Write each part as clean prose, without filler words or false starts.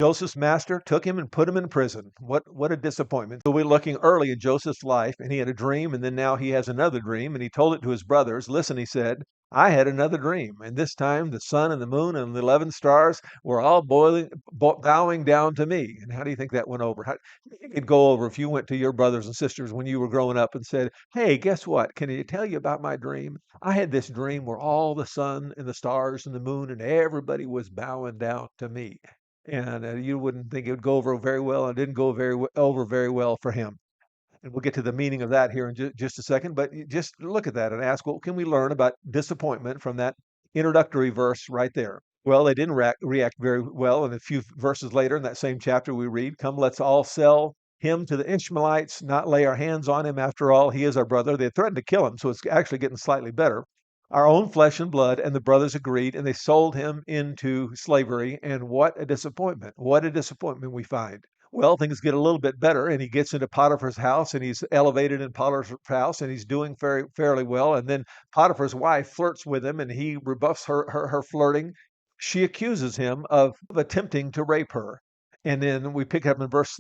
Joseph's master took him and put him in prison. What a disappointment. So we're looking early in Joseph's life, and he had a dream, and then now he has another dream, and he told it to his brothers. Listen, he said, I had another dream, and this time the sun and the moon and the 11 stars were all bowing down to me. And how do you think that went over? How, it could go over if you went to your brothers and sisters when you were growing up and said, hey, guess what? Can you tell you about my dream? I had this dream where all the sun and the stars and the moon and everybody was bowing down to me. And you wouldn't think it would go over very well, and it didn't go over very well for him. And we'll get to the meaning of that here in just a second. But just look at that and ask, what can we learn about disappointment from that introductory verse right there? Well, they didn't react very well. And a few verses later in that same chapter, we read, come, let's all sell him to the Ishmaelites, not lay our hands on him. After all, he is our brother. They threatened to kill him, so it's actually getting slightly better. Our own flesh and blood, and the brothers agreed, and they sold him into slavery. And what a disappointment! What a disappointment we find. Well, things get a little bit better, and he gets into Potiphar's house, and he's elevated in Potiphar's house, and he's doing fairly well. And then Potiphar's wife flirts with him, and he rebuffs her flirting. She accuses him of attempting to rape her. And then we pick up in verse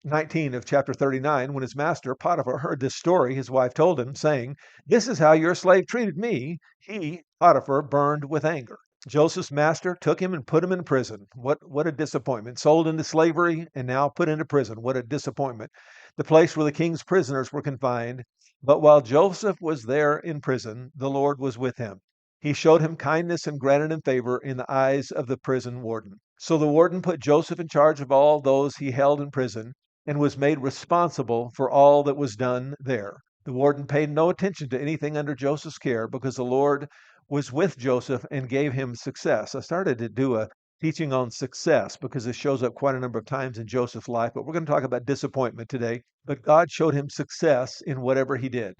19 of chapter 39, when his master Potiphar heard this story, his wife told him, saying, this is how your slave treated me. He, Potiphar, burned with anger. Joseph's master took him and put him in prison. What a disappointment. Sold into slavery and now put into prison. What a disappointment. The place where the king's prisoners were confined. But while Joseph was there in prison, the Lord was with him. He showed him kindness and granted him favor in the eyes of the prison warden. So the warden put Joseph in charge of all those he held in prison, and was made responsible for all that was done there. The warden paid no attention to anything under Joseph's care because the Lord was with Joseph and gave him success. I started to do a teaching on success because it shows up quite a number of times in Joseph's life, but we're going to talk about disappointment today. But God showed him success in whatever he did.